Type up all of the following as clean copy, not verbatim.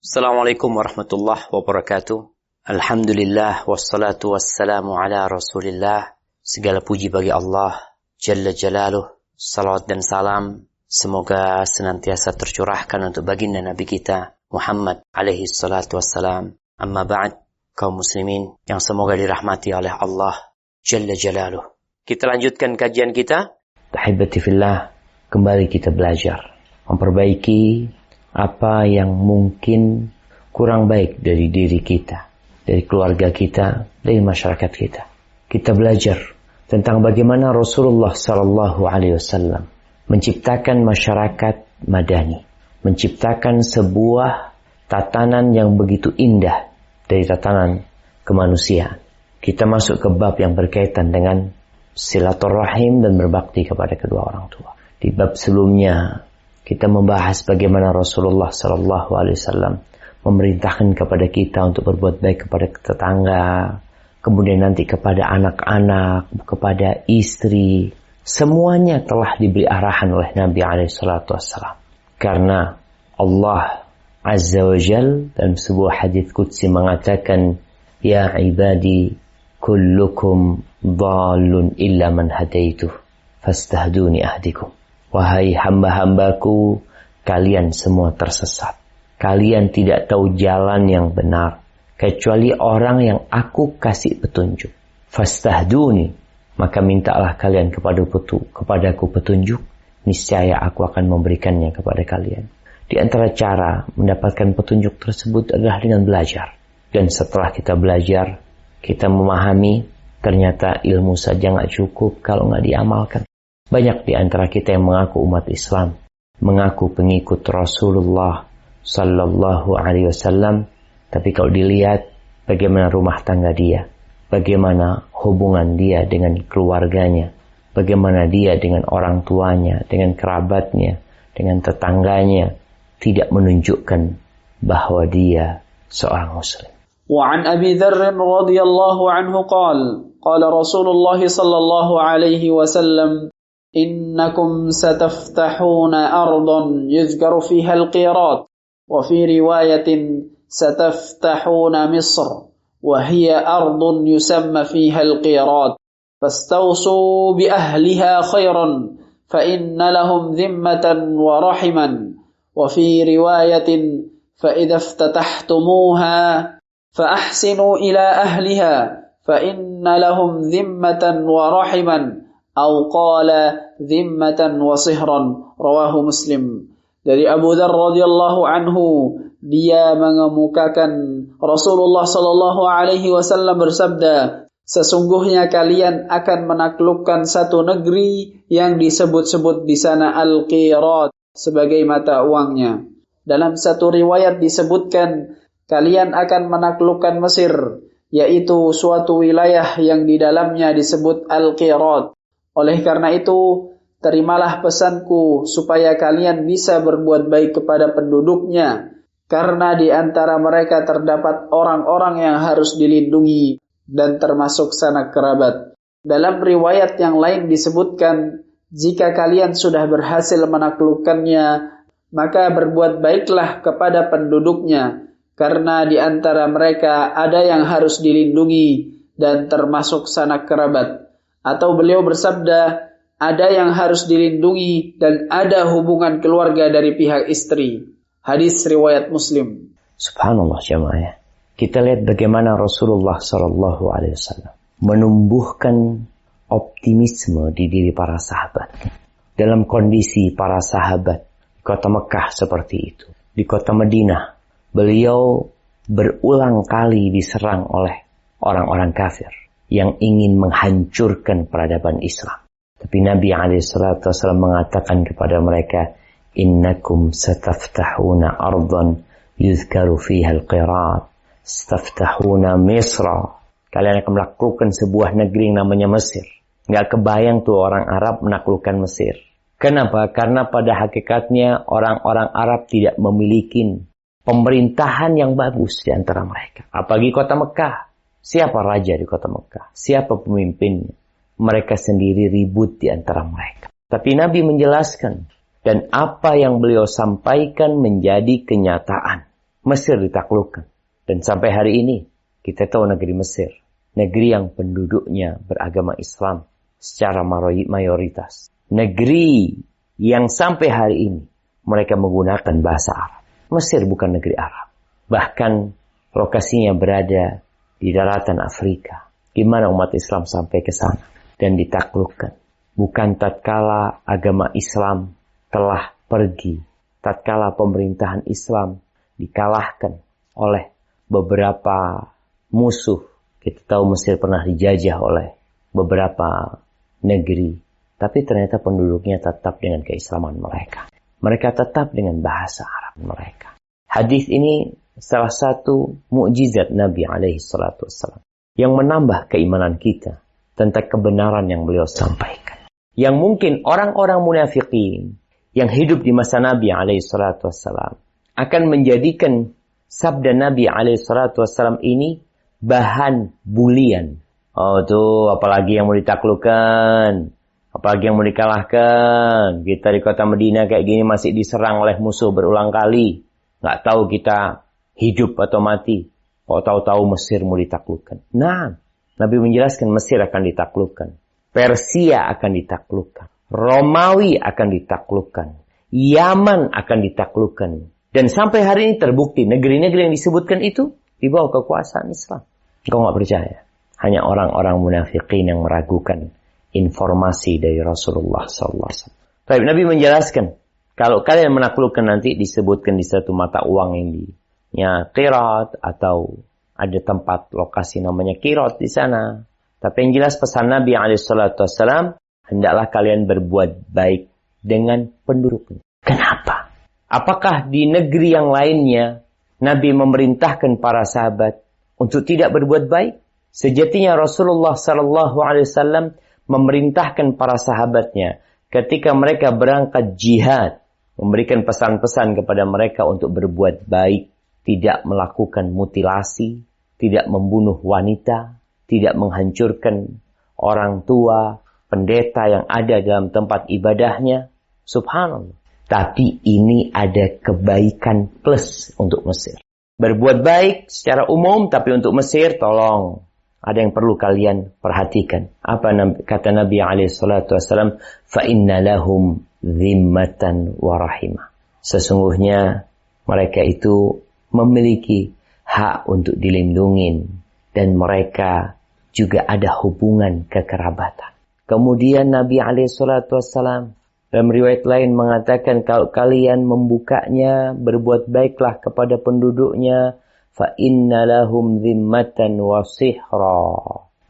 Assalamualaikum warahmatullahi wabarakatuh. Alhamdulillah wassalatu wassalamu ala Rasulillah. Segala puji bagi Allah Jalla Jalaluh. Salawat dan salam semoga senantiasa tercurahkan untuk baginda Nabi kita Muhammad alaihi salatu wassalam. Amma ba'd, kaum muslimin yang semoga dirahmati oleh Allah Jalla Jalaluh. Kita lanjutkan kajian kita. Ahibati fillah, kembali kita belajar memperbaiki apa yang mungkin kurang baik dari diri kita, dari keluarga kita, dari masyarakat kita. Kita belajar tentang bagaimana Rasulullah SAW menciptakan masyarakat madani, menciptakan sebuah tatanan yang begitu indah dari tatanan kemanusiaan. Kita masuk ke bab yang berkaitan dengan silaturahim dan berbakti kepada kedua orang tua. Di bab sebelumnya kita membahas bagaimana Rasulullah SAW memerintahkan kepada kita untuk berbuat baik kepada tetangga, kemudian nanti kepada anak-anak, kepada istri. Semuanya telah diberi arahan oleh Nabi SAW. Karena Allah Azza wa Jal dalam sebuah hadits qudsi mengatakan, Ya ibadi, kullukum dhalun illa man hadaituh, fastahduni ahdikum. Wahai hamba-hambaku, kalian semua tersesat. Kalian tidak tahu jalan yang benar, kecuali orang yang aku kasih petunjuk. Fastahduni, maka mintalah kalian kepadaku petunjuk, niscaya aku akan memberikannya kepada kalian. Di antara cara mendapatkan petunjuk tersebut adalah dengan belajar. Dan setelah kita belajar, kita memahami, ternyata ilmu saja nggak cukup kalau nggak diamalkan. Banyak di antara kita yang mengaku umat Islam, mengaku pengikut Rasulullah Sallallahu Alaihi Wasallam, tapi kalau dilihat bagaimana rumah tangga dia, bagaimana hubungan dia dengan keluarganya, bagaimana dia dengan orang tuanya, dengan kerabatnya, dengan tetangganya, tidak menunjukkan bahwa dia seorang Muslim. وعن أبي ذر رضي الله عنه قال رسول الله صلى الله عليه وسلم إنكم ستفتحون أرضا يذكر فيها القيراط وفي رواية ستفتحون مصر وهي أرض يسمى فيها القيراط فاستوصوا بأهلها خيرا فإن لهم ذمة ورحما وفي رواية فإذا افتتحتموها فأحسنوا إلى أهلها فإن لهم ذمة ورحما أو قال ذمة وصهرا رواه Muslim. Dari Abu Dzar radhiyallahu anhu, dia mengemukakan Rasulullah sallallahu alaihi wasallam bersabda, sesungguhnya kalian akan menaklukkan satu negeri yang disebut-sebut di sana Al-Qirat sebagai mata uangnya. Dalam satu riwayat disebutkan kalian akan menaklukkan Mesir, yaitu suatu wilayah yang di dalamnya disebut Al-Qirat. Oleh karena itu, terimalah pesanku supaya kalian bisa berbuat baik kepada penduduknya, karena di antara mereka terdapat orang-orang yang harus dilindungi dan termasuk sanak kerabat. Dalam riwayat yang lain disebutkan, jika kalian sudah berhasil menaklukkannya, maka berbuat baiklah kepada penduduknya, karena di antara mereka ada yang harus dilindungi dan termasuk sanak kerabat. Atau beliau bersabda, ada yang harus dilindungi dan ada hubungan keluarga dari pihak istri. Hadis riwayat Muslim. Subhanallah jemaah. Kita lihat bagaimana Rasulullah SAW menumbuhkan optimisme di diri para sahabat. Dalam kondisi para sahabat di kota Mekah seperti itu, di kota Madinah, beliau berulang kali diserang oleh orang-orang kafir yang ingin menghancurkan peradaban Islam. Tapi Nabi SAW mengatakan kepada mereka, Innakum sataftahuna ardan yuzkaru fiha al-qirat, sataftahuna Misra. Kalian akan menaklukkan sebuah negeri yang namanya Mesir. Nggak kebayang tuh orang Arab menaklukkan Mesir. Kenapa? Karena pada hakikatnya orang-orang Arab tidak memiliki pemerintahan yang bagus di antara mereka. Apalagi kota Mekah. Siapa raja di kota Mekah? Siapa pemimpinnya? Mereka sendiri ribut di antara mereka. Tapi Nabi menjelaskan, dan apa yang beliau sampaikan menjadi kenyataan. Mesir ditaklukkan. Dan sampai hari ini, kita tahu negeri Mesir. Negeri yang penduduknya beragama Islam secara mayoritas. Negeri yang sampai hari ini, mereka menggunakan bahasa Arab. Mesir bukan negeri Arab. Bahkan lokasinya berada di daratan Afrika. Gimana umat Islam sampai ke sana dan ditaklukkan? Bukan tatkala agama Islam telah pergi, tatkala pemerintahan Islam dikalahkan oleh beberapa musuh. Kita tahu Mesir pernah dijajah oleh beberapa negeri, tapi ternyata penduduknya tetap dengan keislaman mereka. Mereka tetap dengan bahasa Arab mereka. Hadis ini salah satu mukjizat Nabi alaihi salatu wassalam yang menambah keimanan kita tentang kebenaran yang beliau sampaikan. Yang mungkin orang-orang munafikin yang hidup di masa Nabi alaihi salatu wassalam akan menjadikan sabda Nabi alaihi salatu wassalam ini bahan bulian. Oh tuh, apalagi yang mau ditaklukkan, apalagi yang mau dikalahkan. Kita di kota Madinah kayak gini masih diserang oleh musuh berulang kali. Nggak tahu kita hidup atau mati. Kok tahu-tahu Mesir mau ditaklukkan. Nah, Nabi menjelaskan Mesir akan ditaklukkan. Persia akan ditaklukkan. Romawi akan ditaklukkan. Yaman akan ditaklukkan. Dan sampai hari ini terbukti negeri-negeri yang disebutkan itu di bawah kekuasaan Islam. Kau nggak percaya? Hanya orang-orang munafikin yang meragukan informasi dari Rasulullah SAW. Tapi Nabi menjelaskan, kalau kalian menaklukkan nanti disebutkan di satu mata uang ini, ya qirat atau ada tempat lokasi namanya qirat di sana. Tapi yang jelas pesan Nabi SAW, hendaklah kalian berbuat baik dengan penduduknya. Kenapa? Apakah di negeri yang lainnya Nabi memerintahkan para sahabat untuk tidak berbuat baik? Sejatinya Rasulullah SAW memerintahkan para sahabatnya ketika mereka berangkat jihad, memberikan pesan-pesan kepada mereka untuk berbuat baik, tidak melakukan mutilasi, tidak membunuh wanita, tidak menghancurkan orang tua, pendeta yang ada dalam tempat ibadahnya. Subhanallah. Tapi ini ada kebaikan plus untuk Mesir. Berbuat baik secara umum, tapi untuk Mesir tolong. Ada yang perlu kalian perhatikan. Apa kata Nabi SAW? فَإِنَّ لَهُمْ ذِمَّةً وَرَحِمَةً. Sesungguhnya mereka itu memiliki hak untuk dilindungi. Dan mereka juga ada hubungan kekerabatan. Kemudian Nabi SAW dalam riwayat lain mengatakan, kalau kalian membukanya, berbuat baiklah kepada penduduknya. فَإِنَّ لَهُمْ ذِمَّةً وَصِحْرًا.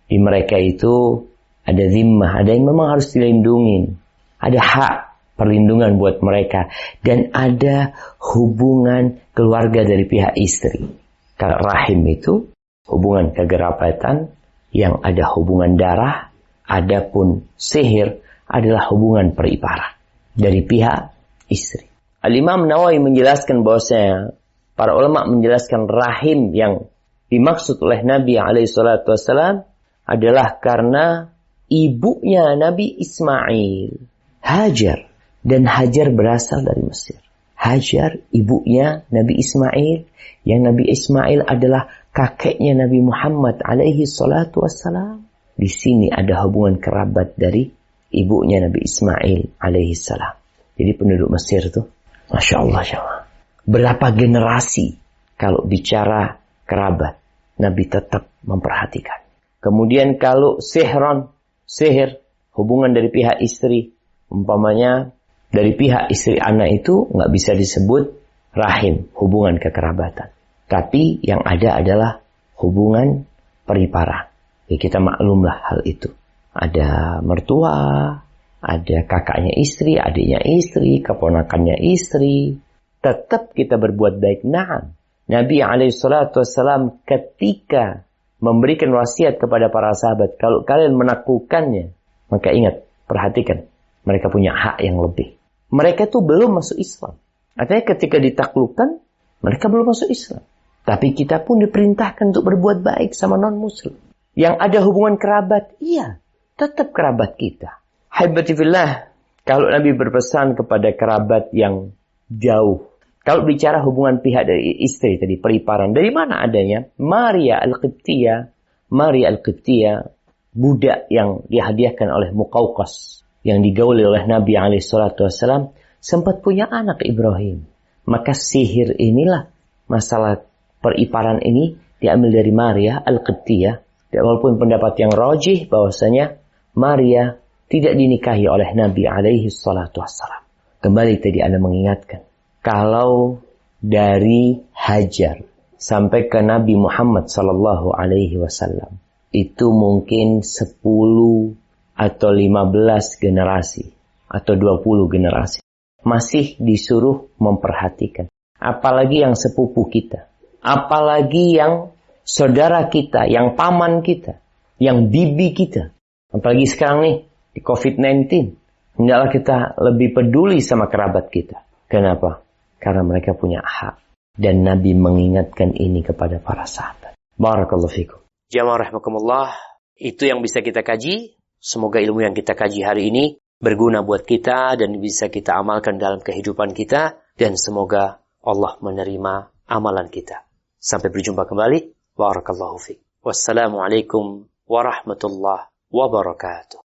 Di mereka itu ada zimmah, ada yang memang harus dilindungi. Ada hak perlindungan buat mereka. Dan ada hubungan keluarga dari pihak istri. Kalau rahim itu hubungan kegerabatan yang ada hubungan darah. Adapun sihir adalah hubungan periparan dari pihak istri. Al-Imam Nawawi menjelaskan bahwasanya para ulama menjelaskan rahim yang dimaksud oleh Nabi SAW adalah karena ibunya Nabi Ismail, Hajar. Dan Hajar berasal dari Mesir. Hajar ibunya Nabi Ismail, yang Nabi Ismail adalah kakeknya Nabi Muhammad SAW. Di sini ada hubungan kerabat dari ibunya Nabi Ismail alaihissalam. Jadi penduduk Mesir itu, Masya Allah, berapa generasi kalau bicara kerabat, Nabi tetap memperhatikan. Kemudian kalau sihir, hubungan dari pihak istri, umpamanya dari pihak istri anak itu nggak bisa disebut rahim, hubungan kekerabatan. Tapi yang ada adalah hubungan periparan. Ya, kita maklumlah hal itu. Ada mertua, ada kakaknya istri, adiknya istri, keponakannya istri. Tetap kita berbuat baik. Nah, Nabi SAW ketika memberikan wasiat kepada para sahabat, kalau kalian menaklukkannya, maka ingat, perhatikan, mereka punya hak yang lebih. Mereka itu belum masuk Islam. Artinya ketika ditaklukkan, mereka belum masuk Islam. Tapi kita pun diperintahkan untuk berbuat baik sama non-muslim. Yang ada hubungan kerabat, iya, tetap kerabat kita. Haibati fillah, kalau Nabi berpesan kepada kerabat yang jauh, Kalau bicara hubungan pihak dari istri tadi, periparan, dari mana adanya? Maria Al-Qibtiyah, budak yang dihadiahkan oleh Muqawqas, yang digauli oleh Nabi SAW, sempat punya anak Ibrahim. Maka sihir inilah, masalah periparan ini diambil dari Maria Al-Qibtiyah. Dan walaupun pendapat yang rajih bahwasanya Maria tidak dinikahi oleh Nabi SAW. Kembali tadi Anda mengingatkan, kalau dari Hajar sampai ke Nabi Muhammad SAW, itu mungkin 10 atau 15 generasi atau 20 generasi. Masih disuruh memperhatikan. Apalagi yang sepupu kita. Apalagi yang saudara kita, yang paman kita, yang bibi kita. Apalagi sekarang nih, di COVID-19. Hendaklah kita lebih peduli sama kerabat kita. Kenapa? Karena mereka punya hak. Dan Nabi mengingatkan ini kepada para sahabat. Barakallahu fikum. Jamaah rahimakumullah, itu yang bisa kita kaji. Semoga ilmu yang kita kaji hari ini berguna buat kita dan bisa kita amalkan dalam kehidupan kita. Dan semoga Allah menerima amalan kita. Sampai berjumpa kembali. Barakallahu fikum. Wassalamualaikum warahmatullahi wabarakatuh.